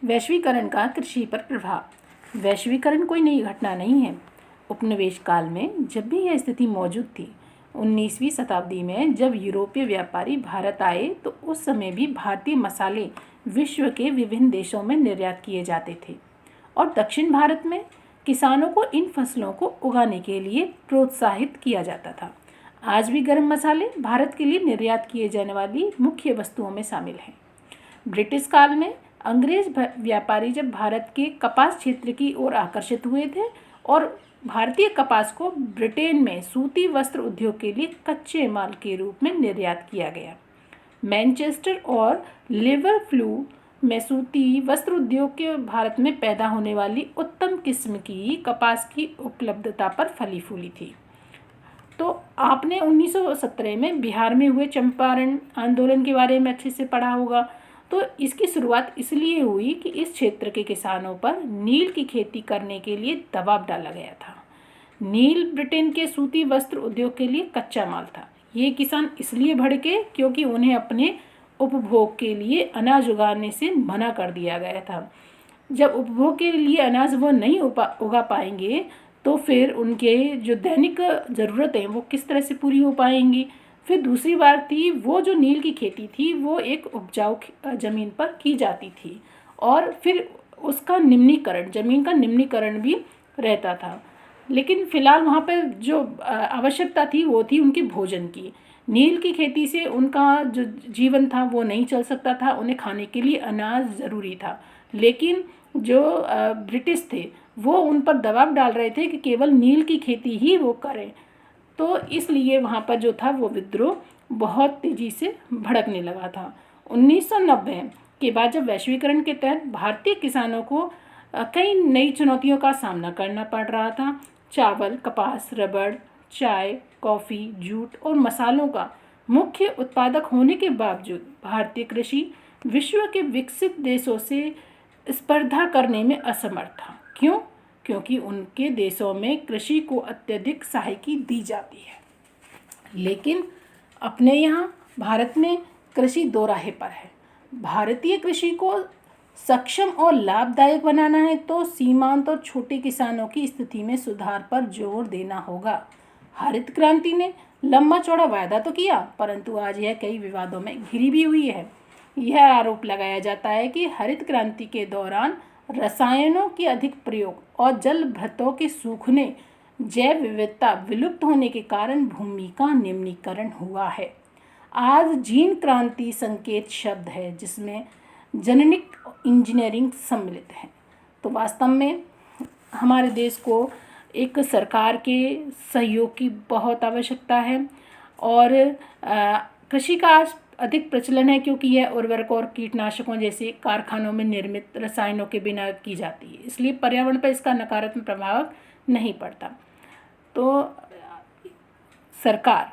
वैश्वीकरण का कृषि पर प्रभाव। वैश्वीकरण कोई नई घटना नहीं है। उपनिवेश काल में जब भी यह स्थिति मौजूद थी, 19वीं शताब्दी में जब यूरोपीय व्यापारी भारत आए तो उस समय भी भारतीय मसाले विश्व के विभिन्न देशों में निर्यात किए जाते थे और दक्षिण भारत में किसानों को इन फसलों को उगाने के लिए प्रोत्साहित किया जाता था। आज भी गरम मसाले भारत के लिए निर्यात किए जाने वाली मुख्य वस्तुओं में शामिल हैं। ब्रिटिश काल में अंग्रेज व्यापारी जब भारत के कपास क्षेत्र की ओर आकर्षित हुए थे और भारतीय कपास को ब्रिटेन में सूती वस्त्र उद्योग के लिए कच्चे माल के रूप में निर्यात किया गया। मैनचेस्टर और लिवरपूल में सूती वस्त्र उद्योग के भारत में पैदा होने वाली उत्तम किस्म की कपास की उपलब्धता पर फली फूली थी। तो आपने 1917 में बिहार में हुए चंपारण आंदोलन के बारे में अच्छे से पढ़ा होगा। तो इसकी शुरुआत इसलिए हुई कि इस क्षेत्र के किसानों पर नील की खेती करने के लिए दबाव डाला गया था। नील ब्रिटेन के सूती वस्त्र उद्योग के लिए कच्चा माल था। ये किसान इसलिए भड़के क्योंकि उन्हें अपने उपभोग के लिए अनाज उगाने से मना कर दिया गया था। जब उपभोग के लिए अनाज वो नहीं उगा पाएंगे तो फिर उनके जो दैनिक ज़रूरतें वो किस तरह से पूरी हो पाएंगी। फिर दूसरी बात थी, वो जो नील की खेती थी वो एक उपजाऊ ज़मीन पर की जाती थी और फिर उसका निम्नीकरण, ज़मीन का निम्नीकरण भी रहता था। लेकिन फ़िलहाल वहाँ पर जो आवश्यकता थी वो थी उनके भोजन की। नील की खेती से उनका जो जीवन था वो नहीं चल सकता था, उन्हें खाने के लिए अनाज ज़रूरी था। लेकिन जो ब्रिटिश थे वो उन पर दबाव डाल रहे थे कि केवल नील की खेती ही वो करें। तो इसलिए वहाँ पर जो था वो विद्रोह बहुत तेज़ी से भड़कने लगा था। 1990 के बाद जब वैश्वीकरण के तहत भारतीय किसानों को कई नई चुनौतियों का सामना करना पड़ रहा था। चावल, कपास, रबड़, चाय, कॉफ़ी, जूट और मसालों का मुख्य उत्पादक होने के बावजूद भारतीय कृषि विश्व के विकसित देशों से स्पर्धा करने में असमर्थ था। क्यों? क्योंकि उनके देशों में कृषि को अत्यधिक सहायता दी जाती है। लेकिन अपने यहाँ भारत में कृषि दो राहे पर है। भारतीय कृषि को सक्षम और लाभदायक बनाना है तो सीमांत और छोटे किसानों की स्थिति में सुधार पर जोर देना होगा। हरित क्रांति ने लंबा चौड़ा वायदा तो किया, परंतु आज यह कई विवादों में घिरी भी हुई है। यह आरोप लगाया जाता है कि हरित क्रांति के दौरान रसायनों के अधिक प्रयोग और जल भृतों के सूखने, जैव विविधता विलुप्त होने के कारण भूमि का निम्नीकरण हुआ है। आज जीन क्रांति संकेत शब्द है जिसमें जेनेटिक इंजीनियरिंग सम्मिलित है। तो वास्तव में हमारे देश को एक सरकार के सहयोग की बहुत आवश्यकता है और कृषि का आज अधिक प्रचलन है क्योंकि यह उर्वरक और कीटनाशकों जैसे कारखानों में निर्मित रसायनों के बिना की जाती है, इसलिए पर्यावरण पर इसका नकारात्मक प्रभाव नहीं पड़ता। तो सरकार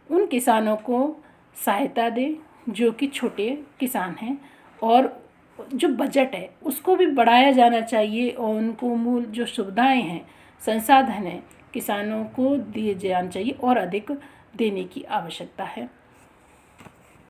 उन किसानों को सहायता दे जो कि छोटे किसान हैं और जो बजट है उसको भी बढ़ाया जाना चाहिए और उनको मूल जो सुविधाएं हैं, संसाधन हैं, किसानों को दिए जाने चाहिए और अधिक देने की आवश्यकता है।